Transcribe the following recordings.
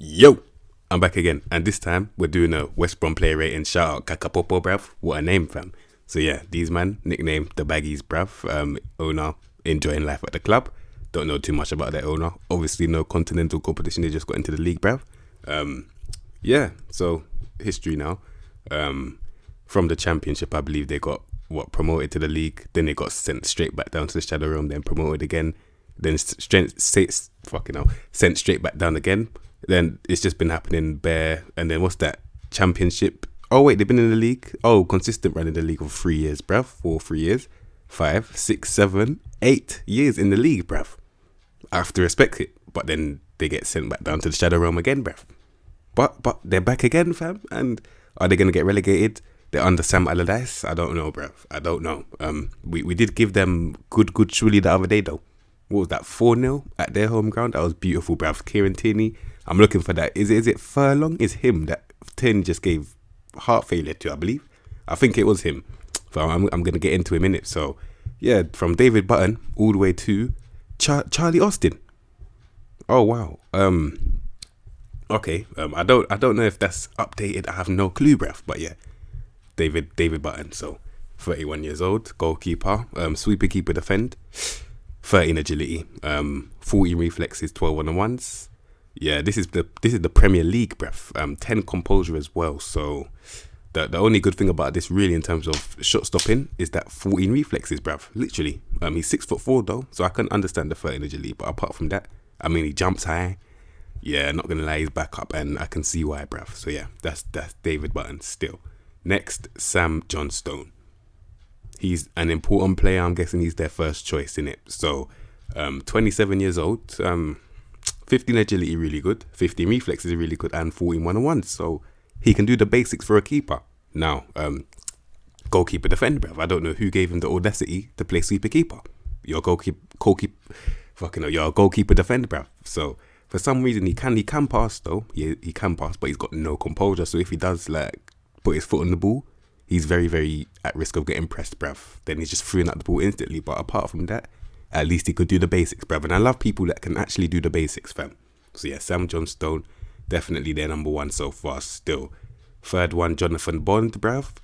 Yo, I'm back again, and this time we're doing a West Brom player rating. Shout out Kakapopo, bruv. What a name, fam. So yeah, these man, nickname the Baggies, bruv. Owner, enjoying life at the club. Don't know too much about their owner. Obviously, no continental competition. They just got into the league, bruv. Yeah, so history now. From the championship, I believe they got promoted to the league. Then they got sent straight back down to the shadow realm. Then promoted again. Then sent straight back down again. Then it's just been happening bare. And then what's that? Championship. Oh wait, they've been in the league. Oh, consistent run in the league for 3 years, bruv. 3 years. 5, 6, 7, 8 years in the league, bruv. I have to respect it. But then they get sent back down to the shadow realm again, bruv. But they're back again, fam. And are they gonna get relegated? They're under Sam Allardyce. I don't know, bruv. I don't know. We did give them good surely the other day though. What was that? 4-0 at their home ground. That was beautiful, bruv. Kieran Tierney. I'm looking for that. Is it Furlong? Is him that Tierney just gave heart failure to? I believe. I think it was him. So I'm gonna get into him in it. So yeah, from David Button all the way to Charlie Austin. Oh wow. Okay. I don't know if that's updated. I have no clue, bruv. But yeah, David Button. So 31 years old, goalkeeper, sweeper, keeper, defend, 13 agility, 14 reflexes, 12 on the ones. Yeah, this is the Premier League, bruv. 10 composure as well. So the only good thing about this really in terms of shot stopping is that 14 reflexes, bruv. Literally. He's 6'4" though, so I can understand the 13 agility. But apart from that, I mean, he jumps high. Yeah, not gonna lie, he's back up, and I can see why, bruv. So yeah, that's David Button still. Next, Sam Johnstone. He's an important player. I'm guessing he's their first choice in it. So, 27 years old. 15 agility, really good. 15 reflexes, really good, and 14 1-on-1s. So he can do the basics for a keeper. Now, goalkeeper defender, bruv. I don't know who gave him the audacity to play sweeper keeper. You're a goalkeeper defender, bruv. So for some reason he can pass though. He can pass, but he's got no composure. So if he does like put his foot on the ball, he's very, very at risk of getting pressed, bruv. Then he's just throwing out the ball instantly. But apart from that, at least he could do the basics, bruv. And I love people that can actually do the basics, fam. So yeah, Sam Johnstone, definitely their number one so far still. Third one, Jonathan Bond, bruv.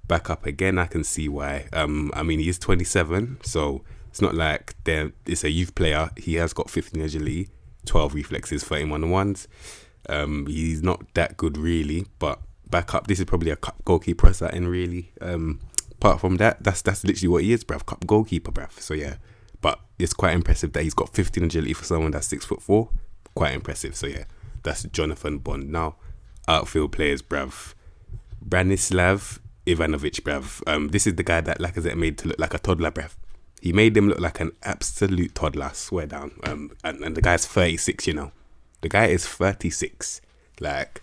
Back up again, I can see why. I mean, he is 27, so it's not like it's a youth player. He has got 15 agility, 12 reflexes, 13 1-on-1s. He's not that good really, but back up, this is probably a cup goalkeeper setting really. Apart from that, that's literally what he is, bruv. Cup goalkeeper, bruv. So yeah, but it's quite impressive that he's got 15 agility for someone that's 6'4". Quite impressive. So yeah, that's Jonathan Bond. Now, outfield players, bruv. Branislav, Ivanovic, bruv. This is the guy that Lacazette made to look like a toddler, bruv. He made him look like an absolute toddler, I swear down. And the guy's 36, you know. The guy is 36. Like,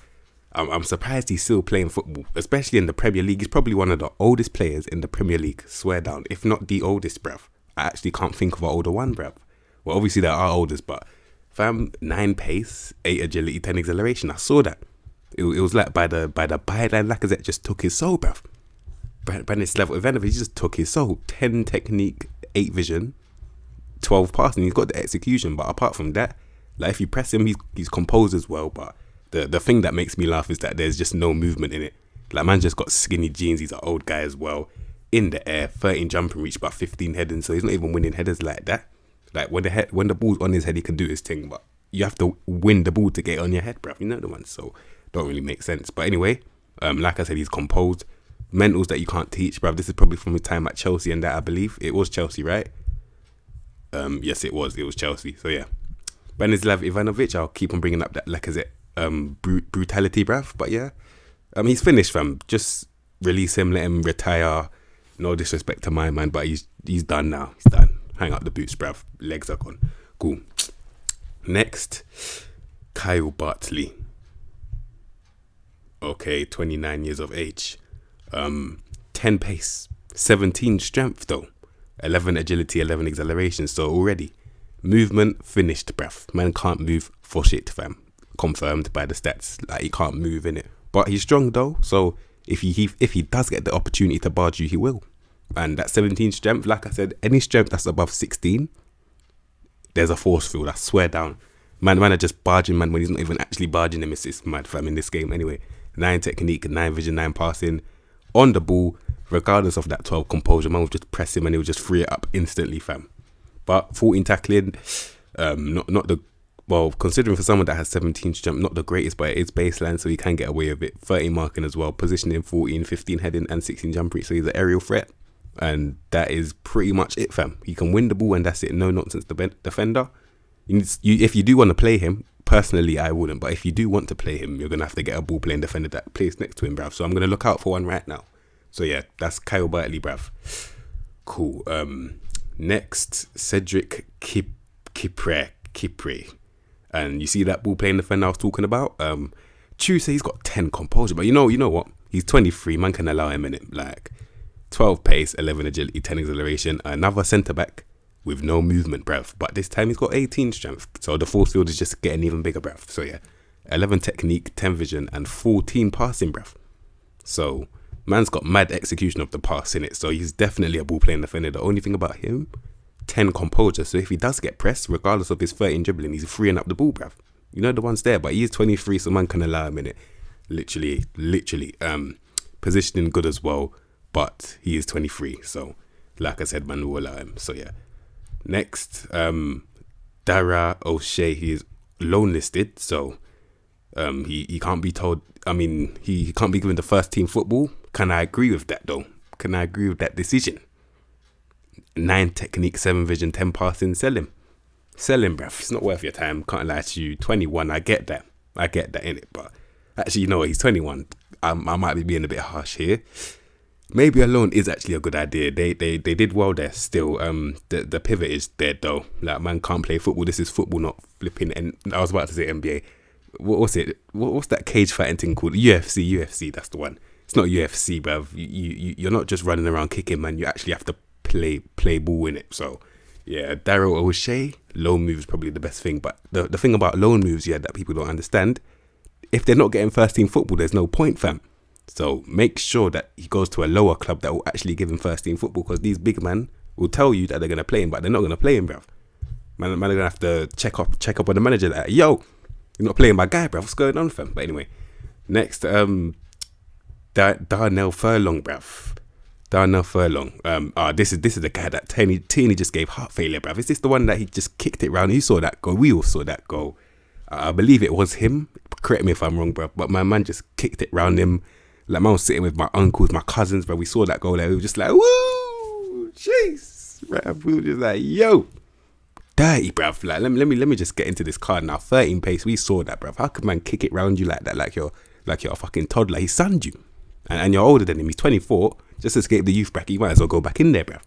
I'm surprised he's still playing football, especially in the Premier League. He's probably one of the oldest players in the Premier League, swear down. If not the oldest, bruv. I actually can't think of an older one, bruv. Well, obviously there are oldest, but fam, 9 pace, 8 agility, 10 acceleration. I saw that. It was like by the byline, Lacazette just took his soul, bruv. Branislav Ivanovic, he just took his soul. 10 technique, 8 vision, 12 passing. He's got the execution, but apart from that, like if you press him, he's composed as well. But the thing that makes me laugh is that there's just no movement in it. Like man just got skinny jeans. He's an old guy as well. In the air, 13 jumping reach, but 15 heading. So he's not even winning headers like that. Like when the ball's on his head, he can do his thing. But you have to win the ball to get it on your head, bruv. You know the one. So don't really make sense. But anyway, like I said, he's composed. Mentals that you can't teach, bruv. This is probably from his time at Chelsea and that, I believe. It was Chelsea, right? Yes, it was. It was Chelsea. So yeah. Branislav Ivanovic, I'll keep on bringing up that Lacazette brutality, bruv. But yeah, he's finished, fam. Just release him, let him retire. No disrespect to my man, but he's done now. He's done. Hang up the boots, bruv. Legs are gone. Cool. Next, Kyle Bartley. Okay, 29 years of age. 10 pace, 17 strength though, 11 agility, 11 acceleration. So already, movement finished, bruv. Man can't move for shit, fam. Confirmed by the stats. Like he can't move in it, but he's strong though. So if he does get the opportunity to barge you, he will. And that 17 strength, like I said, any strength that's above 16, there's a force field. I swear down. Man are just barging man when he's not even actually barging him. It's mad, fam, in this game. Anyway, 9 technique, 9 vision, 9 passing. On the ball, regardless of that 12 composure, man will just press him and he'll just free it up instantly, fam. But 14 tackling, not the, well, considering for someone that has 17 jump, not the greatest, but it is baseline, so he can get away with it. 13 marking as well, positioning 14, 15 heading, and 16 jump reach, so he's an aerial threat. And that is pretty much it, fam. He can win the ball and that's it. No nonsense defender. If you do want to play him, personally I wouldn't, but if you do want to play him, you're going to have to get a ball playing defender that plays next to him, bruv. So I'm going to look out for one right now. So yeah, that's Kyle Bartley, bruv. Cool. Next, Cedric Kipre. And you see that ball playing defender I was talking about? Tuesday, he's got 10 composure, but you know what? He's 23, man can allow him in it. Like 12 pace, 11 agility, 10 acceleration. Another centre back with no movement, bruv. But this time he's got 18 strength. So the force field is just getting even bigger, bruv. So yeah, 11 technique, 10 vision, and 14 passing, bruv. So man's got mad execution of the pass in it. So he's definitely a ball playing defender. The only thing about him, 10 composure. So if he does get pressed, regardless of his 13 dribbling, he's freeing up the ball, bruv. You know the one's there, but he is 23, so man can allow him in it. Literally. Positioning good as well, but he is 23. So like I said, man will allow him. So yeah. Next, Dara O'Shea, he is loan listed, so he can't be told, I mean, he can't be given the first team football. Can I agree with that though? Can I agree with that decision? 9 technique, 7 vision, 10 passing, sell him, bruv. It's not worth your time, can't lie to you. 21, I get that in it, but actually, you know what, he's 21. I might be being a bit harsh here. Maybe a loan is actually a good idea. They did well there still. The pivot is dead though. Like, man can't play football. This is football, not flipping. And I was about to say NBA. What's it? What's that cage fighting thing called? UFC, that's the one. It's not UFC, bruv. You're not just running around kicking, man. You actually have to play ball in it. So yeah, Daryl O'Shea, loan move is probably the best thing. But the thing about loan moves, yeah, that people don't understand, if they're not getting first team football, there's no point, fam. So make sure that he goes to a lower club that will actually give him first team football, because these big men will tell you that they're going to play him, but they're not going to play him, bruv. Man are going to have to check up on the manager that, yo, you're not playing my guy, bruv. What's going on, fam? But anyway, next, Darnell Furlong, bruv. Darnell Furlong. This is the guy that Tierney just gave heart failure, bruv. Is this the one that he just kicked it round? You saw that goal. We all saw that goal. I believe it was him. Correct me if I'm wrong, bruv. But my man just kicked it round him. Like, man was sitting with my uncles, my cousins, bro. We saw that goal there. We were just like, woo, jeez, bruv. We were just like, yo, dirty, bruv. Like, let me just get into this card now. 13 pace. We saw that, bruv. How could man kick it round you like that? Like you're a fucking toddler. He sunned you, and you're older than him. He's 24. Just escape the youth bracket. You might as well go back in there, bruv.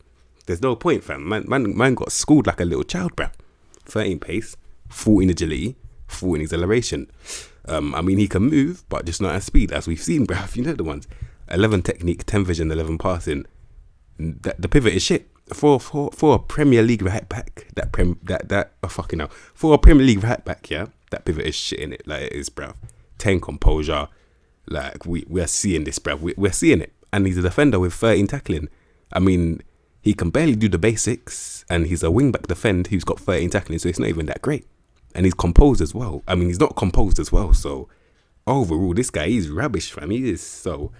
There's no point, fam. Man got schooled like a little child, bruv. 13 pace, 14 agility, 14 acceleration. I mean, he can move, but just not at speed, as we've seen, bruv. You know the ones. 11 technique, 10 vision, 11 passing. The pivot is shit. For a Premier League right back, for a Premier League right back, yeah, that pivot is shit in it. Like, it is, bruv. 10 composure. Like, we're seeing this, bruv. We're seeing it. And he's a defender with 13 tackling. I mean, he can barely do the basics, and he's a wing-back defender who's got 13 tackling, so it's not even that great. And he's composed as well. I mean, he's not composed as well. So overall, this guy, he's rubbish, fam. He is. So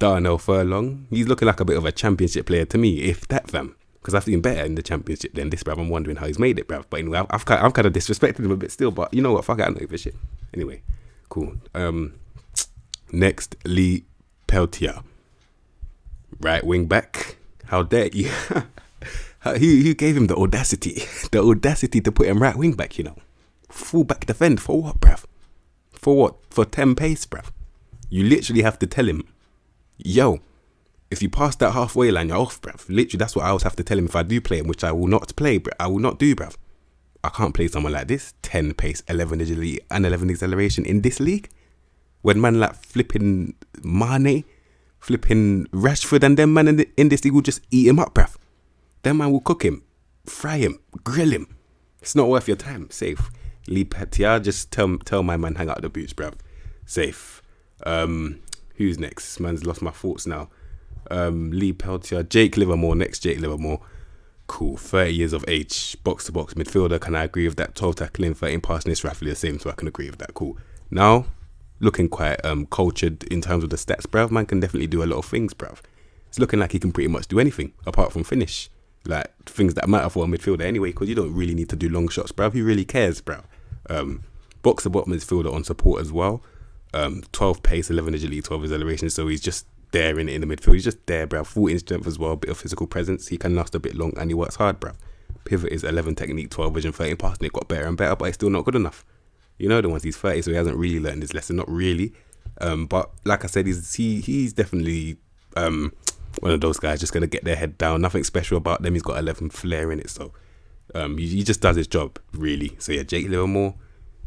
Darnell Furlong, he's looking like a bit of a championship player to me, if that, fam. Because I've seen better in the championship than this, bruv. I'm wondering how he's made it, bruv. But anyway, I've kind of disrespected him a bit still. But you know what? Fuck it, I don't give a shit. Anyway, cool. Next, Lee Peltier. Right wing back. How dare you? Who gave him the audacity to put him right wing back, you know? Full back defend for what, bruv? For what? For 10 pace, bruv. You literally have to tell him, yo, if you pass that halfway line, you're off, bruv. Literally, that's what I always have to tell him if I do play him, which I will not play, bruv. I will not do, bruv. I can't play someone like this. 10 pace, 11 agility, and 11 acceleration in this league. When man like flipping Mane, flipping Rashford, and them man in this league will just eat him up, bruv. Them man will cook him, fry him, grill him. It's not worth your time. Safe. Lee Peltier, just tell my man hang out the boots, bruv. Safe. Who's next? Man's lost my thoughts now. Lee Peltier, Jake Livermore. Next, Jake Livermore. Cool. 30 years of age, box to box midfielder. Can I agree with that? 12 tackling, 13 passing. It's roughly the same, so I can agree with that. Cool. Now, looking quite cultured in terms of the stats, bruv. Man can definitely do a lot of things, bruv. It's looking like he can pretty much do anything apart from finish. Like things that matter for a midfielder anyway, because you don't really need to do long shots, bruv. Who really cares, bruv? Box to box midfielder on support as well. 12 pace, 11 agility, 12 acceleration. So he's just there in the midfield. He's just there, bruv. 14 strength as well, bit of physical presence. He can last a bit long and he works hard, bruv. Pivot is 11 technique, 12 vision, 13 passing. It got better and better, but it's still not good enough. You know, the ones he's 30, so he hasn't really learned his lesson, not really. But like I said, he's definitely one of those guys just gonna get their head down. Nothing special about them. He's got 11 flair in it, so he just does his job really. So yeah, Jake Livermore,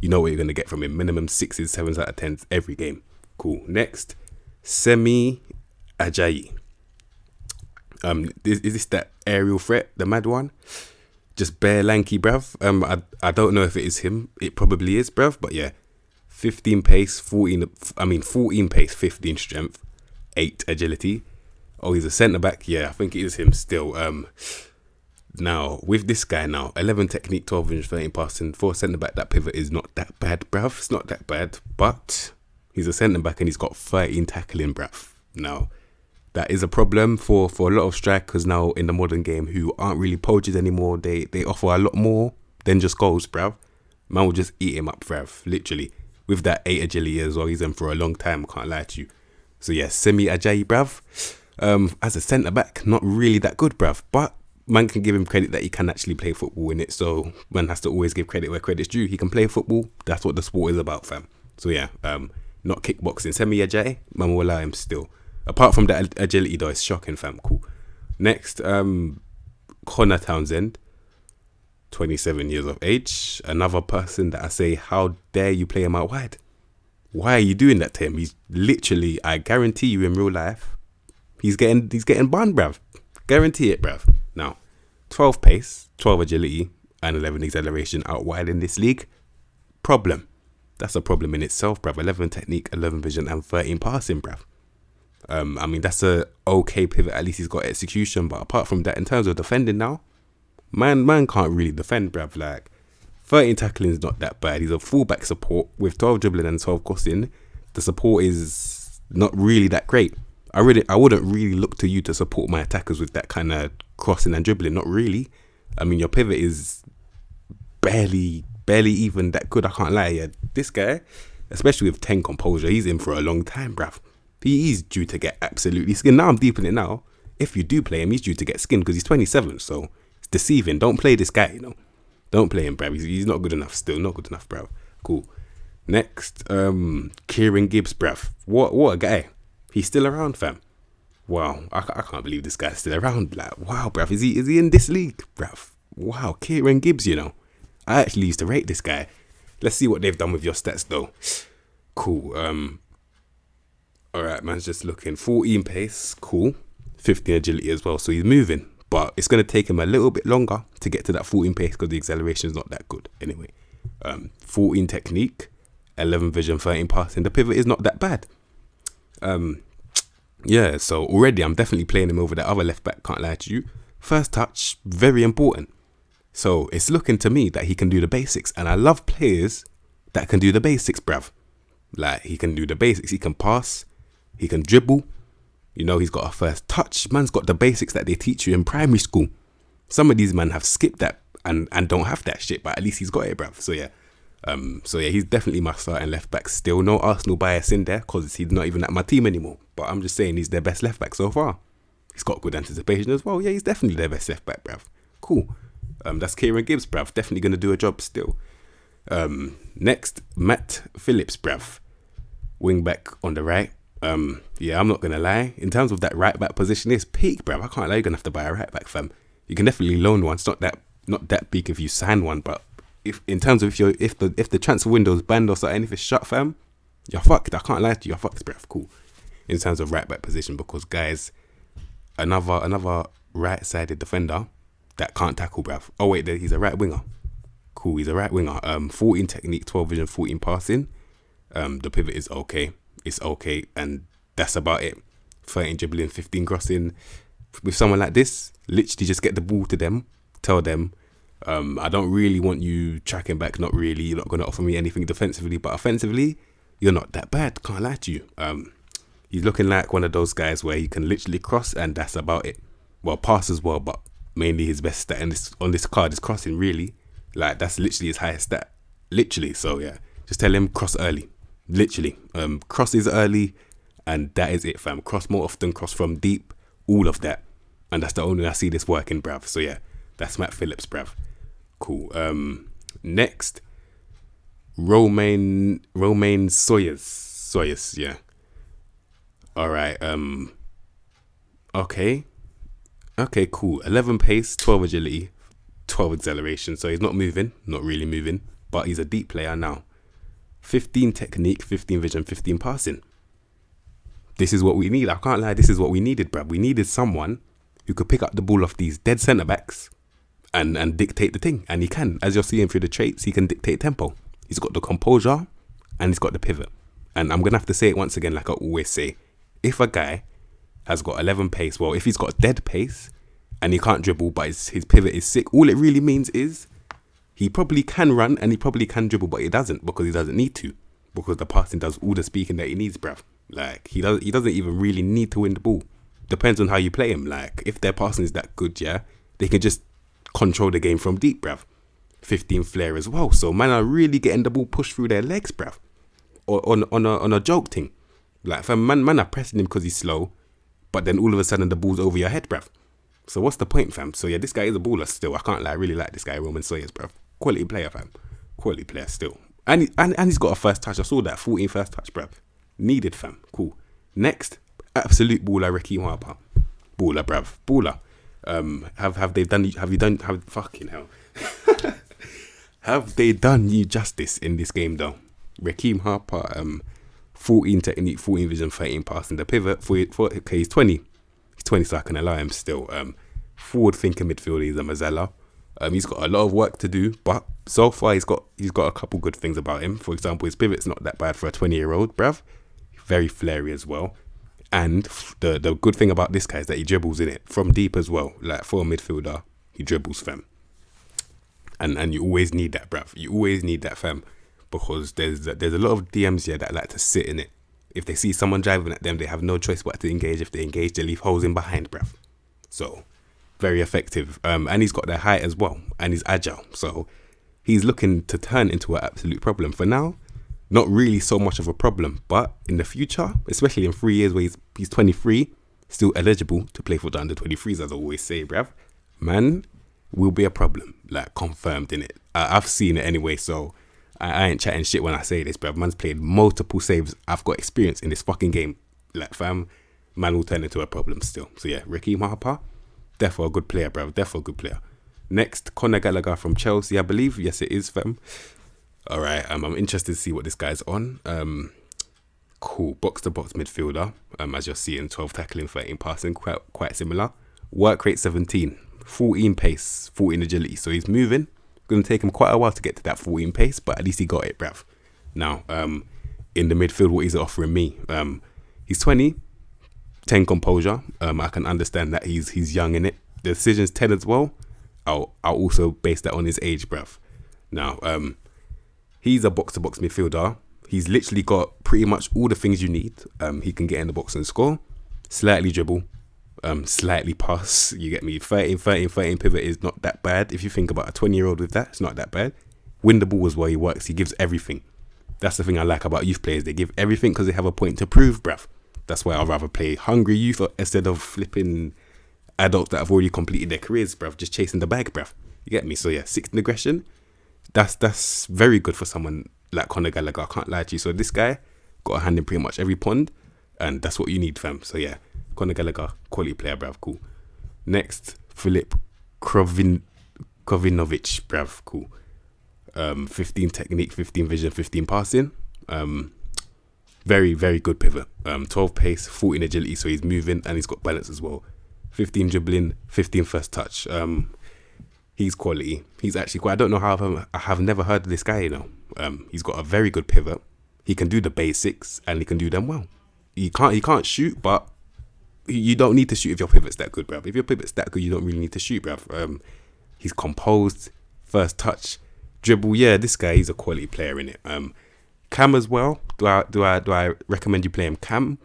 you know what you're gonna get from him. Minimum 6s, 7s out of 10s every game. Cool. Next, Semi Ajayi. Is this that aerial threat, the mad one? Just bare lanky, bruv. I don't know if it is him. It probably is, bruv. But yeah, 15 pace, 14 pace, 15 strength, 8 agility. Oh, he's a centre back. Yeah, I think it is him still. Now with this guy, 11 technique, 12 inch, 13 passing. For a centre back, that pivot is not that bad, bruv. It's not that bad, but he's a centre back and he's got 13 tackling, bruv. Now, that is a problem for a lot of strikers now in the modern game who aren't really poachers anymore. They offer a lot more than just goals, bruv. Man will just eat him up, bruv. Literally. With that 8 agility as well, he's in for a long time, can't lie to you. So yeah, Semi Ajayi, bruv. As a centre-back, not really that good, bruv. But man can give him credit that he can actually play football in it. So man has to always give credit where credit's due. He can play football. That's what the sport is about, fam. So yeah, not kickboxing. Semi Ajayi, man will allow him still. Apart from that agility though, it's shocking, fam. Cool. Next, Conor Townsend, 27 years of age. Another person that I say, how dare you play him out wide? Why are you doing that to him? He's literally, I guarantee you in real life, he's getting banned, bruv. Guarantee it, bruv. Now, 12 pace, 12 agility, and 11 acceleration out wide in this league. Problem. That's a problem in itself, bruv. 11 technique, 11 vision, and 13 passing, bruv. That's a okay pivot. At least he's got execution. But apart from that, in terms of defending now, man can't really defend, bruv. Like, 13 tackling is not that bad. He's a fullback support with 12 dribbling and 12 crossing. The support is not really that great. I wouldn't really look to you to support my attackers with that kind of crossing and dribbling. Not really. Your pivot is barely even that good. I can't lie. Yeah, this guy, especially with 10 composure, he's in for a long time, bruv. He's due to get absolutely skinned. Now I'm deep in it now. If you do play him, he's due to get skinned because he's 27. So it's deceiving. Don't play this guy, Don't play him, bruv. He's not good enough still. Not good enough, bruv. Cool. Next, Kieran Gibbs, bruv. What a guy. He's still around, fam. Wow. I can't believe this guy's still around. Like, wow, bruv. Is he in this league, bruv? Wow. Kieran Gibbs, I actually used to rate this guy. Let's see what they've done with your stats, though. Cool. Alright, man's just looking. 14 pace, cool. 15 agility as well, so he's moving. But it's going to take him a little bit longer to get to that 14 pace because the acceleration is not that good. Anyway, 14 technique, 11 vision, 13 passing. The pivot is not that bad. Yeah, so already I'm definitely playing him over the other left back, can't lie to you. First touch, very important. So it's looking to me that he can do the basics. And I love players that can do the basics, bruv. Like, he can do the basics. He can pass. He can dribble. He's got a first touch. Man's got the basics that they teach you in primary school. Some of these men have skipped that and don't have that shit, but at least he's got it, bruv. So yeah, he's definitely my starting left back. Still no Arsenal bias in there because he's not even at my team anymore. But I'm just saying he's their best left back so far. He's got good anticipation as well. Yeah, he's definitely their best left back, bruv. Cool. That's Kieran Gibbs, bruv. Definitely going to do a job still. Next, Matt Phillips, bruv. Wing back on the right. Yeah, I'm not going to lie. In terms of that right back position, it's peak, bruv. I can't lie. You're going to have to buy a right back, fam. You can definitely loan one. It's not that big if you sign one, but if the transfer window's banned or something, if it's shut, fam, you're fucked. I can't lie to you. You're fucked, bruv. Cool. In terms of right back position, because guys, another right-sided defender that can't tackle, bruv. Oh wait, he's a right winger. Cool, he's a right winger. 14 technique, 12 vision, 14 passing. The pivot is okay. It's okay, and that's about it. 13 dribbling, 15 crossing. with someone like this, literally just get the ball to them, tell them, I don't really want you tracking back, not really, you're not going to offer me anything defensively, but offensively, you're not that bad, can't lie to you. He's looking like one of those guys where he can literally cross and that's about it. Well, pass as well, but mainly his best stat on this card is crossing, really. Like, that's literally his highest stat. Literally. So, yeah, just tell him cross early. Literally. Crosses early, and that is it, fam. Cross more often, cross from deep, all of that. And that's the only way I see this working, bruv. So, yeah, that's Matt Phillips, bruv. Cool. Next, Romain Sawyers, yeah. All right. Okay, cool. 11 pace, 12 agility, 12 acceleration. So he's not really moving, but he's a deep player now. 15 technique, 15 vision, 15 passing. This is what we need. I can't lie. This is what we needed, bruv. We needed someone who could pick up the ball off these dead centre backs and dictate the thing. And he can, as you're seeing through the traits, he can dictate tempo. He's got the composure and he's got the pivot. And I'm going to have to say it once again, like I always say. If a guy has got 11 pace, well, if he's got dead pace and he can't dribble, but his pivot is sick, all it really means is he probably can run and he probably can dribble, but he doesn't because he doesn't need to. Because the passing does all the speaking that he needs, bruv. Like, he doesn't even really need to win the ball. Depends on how you play him. Like, if their passing is that good, yeah, they can just control the game from deep, bruv. 15 flair as well. So, man are really getting the ball pushed through their legs, bruv. Or on a joke thing. Like, for man are pressing him because he's slow, but then all of a sudden the ball's over your head, bruv. So what's the point, fam? So yeah, this guy is a baller still. I can't lie, I really like this guy, Roman Sawyers, bruv. Quality player, fam. Quality player still. And he's got a first touch. I saw that 14 first touch, bruv. Needed, fam. Cool. Next, absolute baller, Raheem Harper. Baller, bruv. Baller. Fucking hell. Have they done you justice in this game though? Raheem Harper, 14 technique, 14 vision, 13 passing. The pivot, okay, he's 20. He's 20, so I can allow him still. Forward thinking midfielder, he's a Mazzella. He's got a lot of work to do, but so far he's got a couple good things about him. For example, his pivot's not that bad for a 20-year-old, bruv. Very flary as well. And the good thing about this guy is that he dribbles in it from deep as well. Like, for a midfielder, he dribbles, fam. And you always need that, bruv. You always need that, fam. Because there's a lot of DMs here that like to sit in it. If they see someone driving at them, they have no choice but to engage. If they engage, they leave holes in behind, bruv. So, very effective. And he's got the height as well. And he's agile. So, he's looking to turn into an absolute problem. For now, not really so much of a problem. But in the future, especially in 3 years where he's 23, still eligible to play for the under-23s, as I always say, bruv. Man, will be a problem. Like, confirmed in it. I've seen it anyway, so I ain't chatting shit when I say this, bruv. Man's played multiple saves. I've got experience in this fucking game. Like, fam, man will turn into a problem still. So yeah, Raheem Harper, definitely a good player, bruv. Definitely a good player. Next, Conor Gallagher from Chelsea, I believe. Yes, it is, fam. All right, I'm interested to see what this guy's on. Cool, box-to-box midfielder. As you're seeing, 12 tackling, 13 passing, quite similar. Work rate 17, 14 pace, 14 agility. So he's moving. Going to take him quite a while to get to that 14 pace, but at least he got it, bruv. Now, in the midfield, what he's offering me, he's 20, 10 composure. I can understand that he's young in it. The decision's 10 as well. I'll also base that on his age, bruv. Now, he's a box-to-box midfielder. He's literally got pretty much all the things you need. He can get in the box and score, slightly dribble, slightly pass. You get me? 13 pivot is not that bad. If you think about a 20-year-old with that, it's not that bad. Win the ball as well. He works. He gives everything. That's the thing I like about youth players. They give everything because they have a point to prove, bruv. That's why I'd rather play hungry youth instead of flipping adults that have already completed their careers, bruv. Just chasing the bag, bruv. You get me? So yeah, 16 aggression. That's very good for someone like Conor Gallagher. I can't lie to you. So this guy got a hand in pretty much every pond, and that's what you need, fam. So yeah, Conor Gallagher, quality player, bruv. Cool. Next, Philip Krovinovic, bruv. Cool. 15 technique, 15 vision, 15 passing. Very, very good pivot. 12 pace, 14 agility, so he's moving and he's got balance as well. 15 dribbling, 15 first touch. He's quality. He's actually quite. I don't know how I have never heard of this guy, you know. He's got a very good pivot. He can do the basics and he can do them well. He can't shoot, but you don't need to shoot if your pivot's that good, bruv. If your pivot's that good, you don't really need to shoot, bruv. He's composed, first touch, dribble. Yeah, this guy, he's a quality player in it. Cam as well. Do I recommend you play him Cam?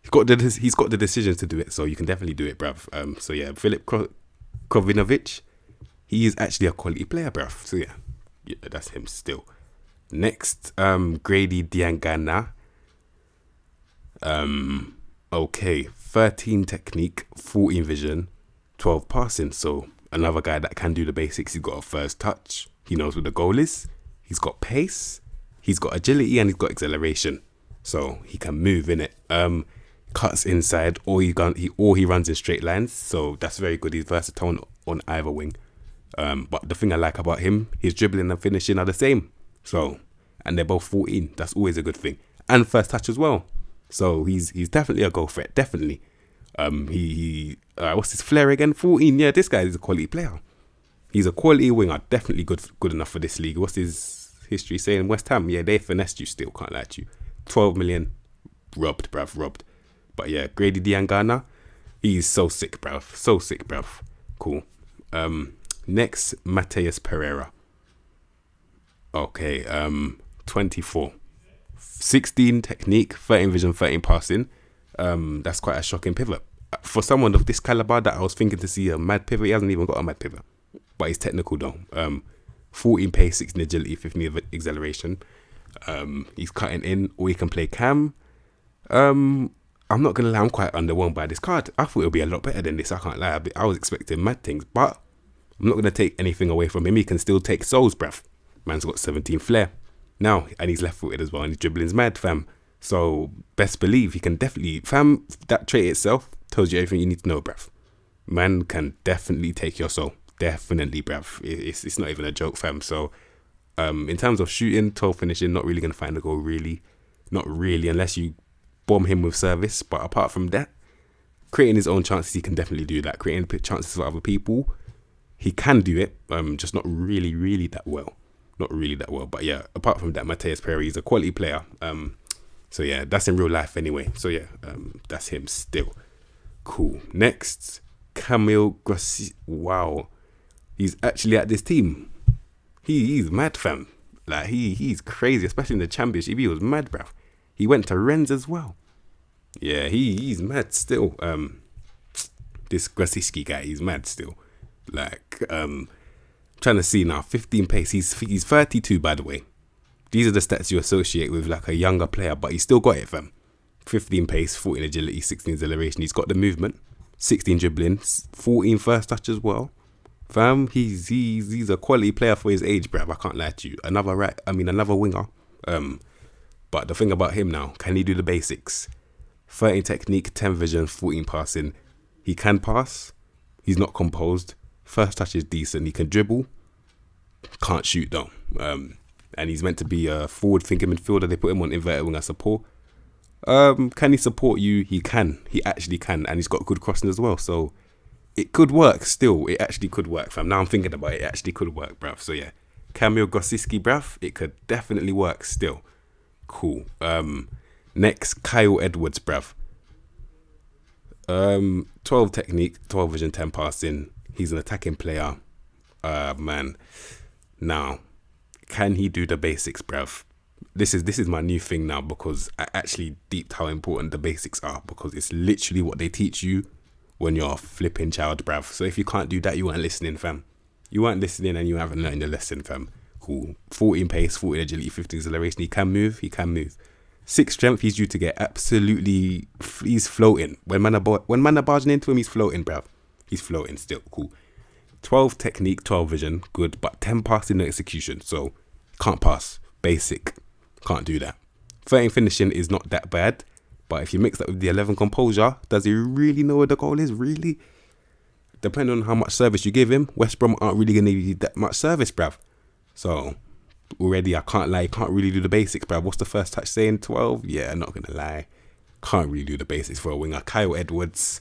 He's got the decision to do it, so you can definitely do it, bruv. So yeah, Filip Kovinovic, he is actually a quality player, bruv. So yeah, that's him still. Next, Grady Diangana. Okay, 13 technique, 14 vision, 12 passing. So another guy that can do the basics. He's got a first touch. He knows what the goal is. He's got pace. He's got agility and he's got acceleration. So he can move in it. Cuts inside, or he runs in straight lines. So that's very good. He's versatile on either wing. But the thing I like about him, his dribbling and finishing are the same. So, and they're both 14. That's always a good thing. And first touch as well. So he's definitely a goal threat. Definitely. What's his flair again? 14. Yeah, this guy is a quality player. He's a quality winger. Definitely good enough for this league. What's his history saying? West Ham. Yeah, they finessed you still. Can't lie to you. 12 million. Robbed, bruv. Robbed. But yeah, Grady Diangana. He's so sick, bruv. So sick, bruv. Cool. Next, Mateus Pereira. Okay. 24. 16 technique, 13 vision, 13 passing. That's quite a shocking pivot. For someone of this caliber that I was thinking to see a mad pivot, he hasn't even got a mad pivot. But he's technical though. 14 pace, 16 agility, 15 acceleration. He's cutting in, or he can play cam. I'm not going to lie, I'm quite underwhelmed by this card. I thought it would be a lot better than this, I can't lie. I was expecting mad things, but I'm not going to take anything away from him. He can still take souls, bruv. Man's got 17 flair. Now, and he's left-footed as well, and his dribbling's mad, fam. So, best believe he can definitely, fam, that trait itself tells you everything you need to know, bruv. Man can definitely take your soul. Definitely, bruv. It's not even a joke, fam. So, in terms of shooting, 12 finishing, not really going to find a goal, really. Not really, unless you bomb him with service. But apart from that, creating his own chances, he can definitely do that. Creating chances for other people, he can do it, just not really that well. Not really that well, but yeah, apart from that, Mateus Pereira is a quality player. So yeah, that's in real life anyway. So yeah, that's him still. Cool. Next, Camille Grossi. Wow, he's actually at this team. He's mad, fam. Like he's crazy, especially in the championship. He was mad, bruv. He went to Rennes as well. Yeah, he's mad still. This Grosicki guy, he's mad still. Like trying to see now, 15 pace. He's 32, by the way. These are the stats you associate with like a younger player, but he's still got it, fam. 15 pace, 14 agility, 16 acceleration. He's got the movement, 16 dribbling, 14 first touch as well. Fam, he's a quality player for his age, bruv. I can't lie to you. Another winger. But the thing about him now, can he do the basics? 13 technique, 10 vision, 14 passing. He can pass. He's not composed. First touch is decent. He can dribble. Can't shoot though. And he's meant to be a forward-thinking midfielder. They put him on inverted winger support. Can he support you? He can. He actually can. And he's got good crossing as well. So it could work still. It actually could work, fam. Now I'm thinking about it. It actually could work, bruv. So yeah. Camille Grosicki, bruv. It could definitely work still. Cool. Next, Kyle Edwards, bruv. 12 technique, 12 vision, 10 passing. He's an attacking player. Man. Now, can he do the basics, bruv? This is my new thing now, because I actually deeped how important the basics are, because it's literally what they teach you when you're a flipping child, bruv. So if you can't do that, you weren't listening, fam. You weren't listening and you haven't learned the lesson, fam. Cool. 14 pace, 14 agility, 15 acceleration. He can move. 6 strength, he's due to get absolutely... He's floating. When man are barging into him, he's floating, bruv. He's floating still. Cool. 12 technique, 12 vision. Good. But 10 passing and execution. So, can't pass. Basic. Can't do that. 13 finishing is not that bad. But if you mix that with the 11 composure, does he really know where the goal is? Really? Depending on how much service you give him, West Brom aren't really going to give you that much service, bruv. So... already, I can't lie, can't really do the basics, bruv. What's the first touch saying? 12? Yeah, not gonna lie. Can't really do the basics for a winger. Kyle Edwards,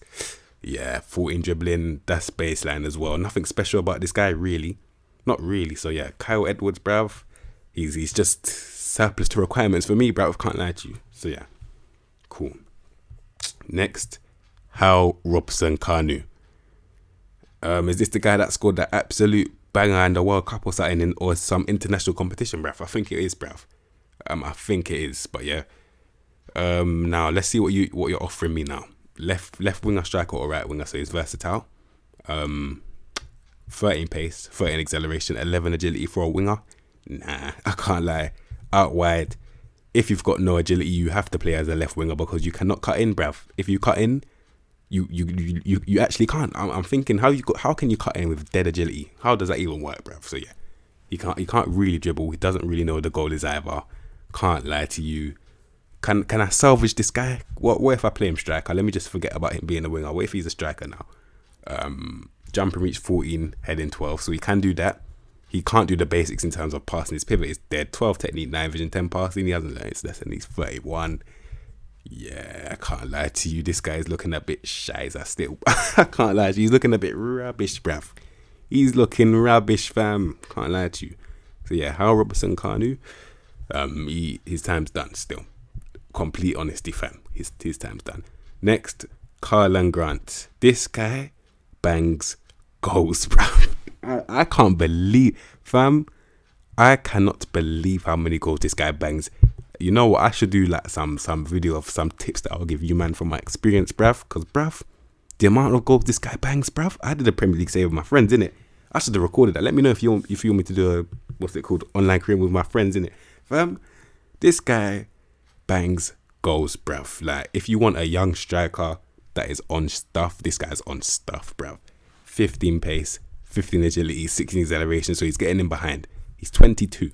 yeah, 14 dribbling, that's baseline as well. Nothing special about this guy, really. Not really. So yeah, Kyle Edwards, bruv, he's just surplus to requirements for me, bruv. Can't lie to you. So yeah, cool. Next, How Robson Canoe. Is this the guy that scored that absolute banger in the World Cup or something, or some international competition, bruv? I think it is, bruv. I think it is, but yeah. Now let's see what you're offering me now. Left winger, striker, or right winger? So he's versatile. 13 pace, 13 acceleration, 11 agility for a winger. Nah, I can't lie. Out wide, if you've got no agility, you have to play as a left winger because you cannot cut in, bruv. If you cut in, you actually can't. I'm thinking how can you cut in with dead agility? How does that even work, bruv? So yeah, he can't really dribble. He doesn't really know where the goal is either. Can't lie to you. Can I salvage this guy? What if I play him striker? Let me just forget about him being a winger. What if he's a striker now? Jump and reach 14, heading 12. So he can do that. He can't do the basics in terms of passing. His pivot is dead. 12 technique, 9 vision, 10 passing. He hasn't learned his lesson. He's 31. Yeah, I can't lie to you. This guy is looking a bit shy. I can't lie to you. He's looking a bit rubbish, bruv. He's looking rubbish, fam. Can't lie to you. So yeah, how Robson Canoe. His time's done still. Complete honesty, fam. His time's done. Next, Karlan Grant. This guy bangs goals, bruv. I can't believe, fam. I cannot believe how many goals this guy bangs. You know what? I should do like some video of some tips that I'll give you, man, from my experience, bruv. Because, bruv, the amount of goals this guy bangs, bruv. I did a Premier League save with my friends, innit? I should have recorded that. Let me know if you want me to do online cream with my friends, innit? Fam, this guy bangs goals, bruv. Like, if you want a young striker that is on stuff, this guy's on stuff, bruv. 15 pace, 15 agility, 16 acceleration, so he's getting in behind. He's 22.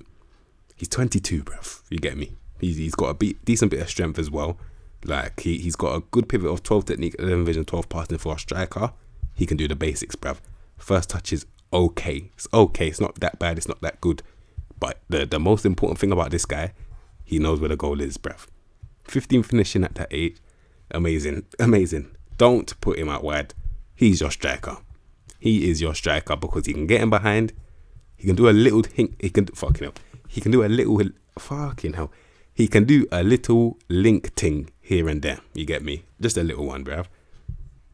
He's 22, bruv. You get me? He's got a decent bit of strength as well. Like, he's got a good pivot of 12 technique, 11 vision, 12 passing for a striker. He can do the basics, bruv. First touch is okay. It's okay. It's not that bad. It's not that good. But the most important thing about this guy, he knows where the goal is, bruv. 15 finishing at that age. Amazing. Amazing. Don't put him out wide. He's your striker. He is your striker because he can get in behind. He can do a little He can do a little He can do a little link ting here and there. You get me? Just a little one, bruv.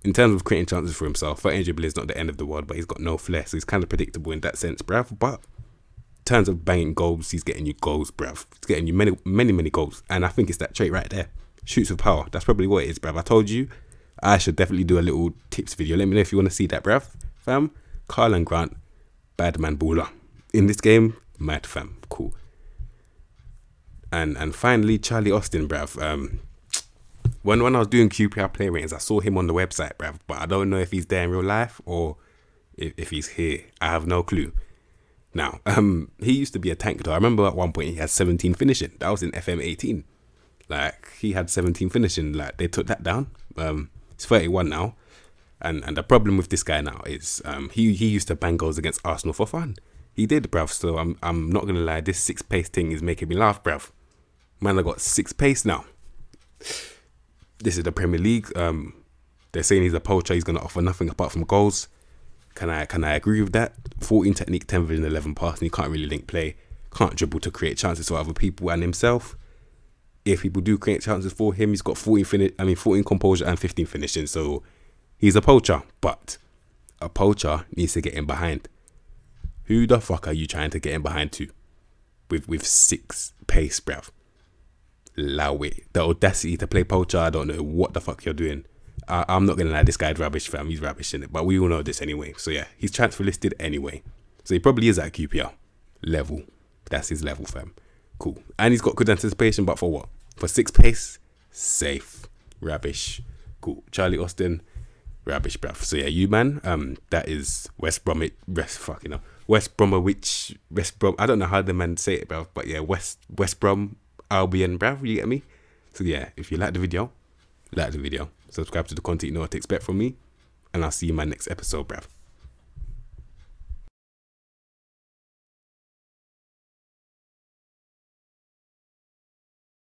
In terms of creating chances for himself, 13 dribbling is not the end of the world, but he's got no flair, so he's kind of predictable in that sense, bruv. But in terms of banging goals, he's getting you goals, bruv. He's getting you many goals. And I think it's that trait right there. Shoots with power. That's probably what it is, bruv. I told you I should definitely do a little tips video. Let me know if you want to see that, bruv. Fam, Karlan Grant, bad man baller. In this game, mad fam, cool. And finally, Charlie Austin, bruv. When I was doing QPR play ratings, I saw him on the website, bruv. But I don't know if he's there in real life or if he's here. I have no clue. Now, he used to be a tank though. I remember at one point he had 17 finishing. That was in FM 18. Like, he had 17 finishing. Like, they took that down. He's 31 now. And the problem with this guy now is he used to bang goals against Arsenal for fun. He did, bruv. So I'm not gonna lie, this 6 pace thing is making me laugh, bruv. Man, I got 6 pace now. This is the Premier League. They're saying he's a poacher. He's gonna offer nothing apart from goals. Can I agree with that? 14 technique, 10 vision, 11 passing. He can't really link play. Can't dribble to create chances for other people and himself. If people do create chances for him, he's got 14 composure and 15 finishing. So he's a poacher, but a poacher needs to get in behind. Who the fuck are you trying to get in behind to? With 6 pace, bruv. Allow it. The audacity to play poacher, I don't know what the fuck you're doing. I'm not going to lie, this guy's rubbish, fam. He's rubbish, innit? But we all know this anyway. So yeah, he's transfer listed anyway. So he probably is at QPR level. That's his level, fam. Cool. And he's got good anticipation, but for what? For 6 pace? Safe. Rubbish. Cool. Charlie Austin, rubbish, bruv. So yeah, you man, that is West Bromwich, I don't know how the man say it, bruv, but yeah, West Brom Albion, bruv, you get me? So yeah, if you like the video, subscribe to the content you know what to expect from me, and I'll see you in my next episode, bruv.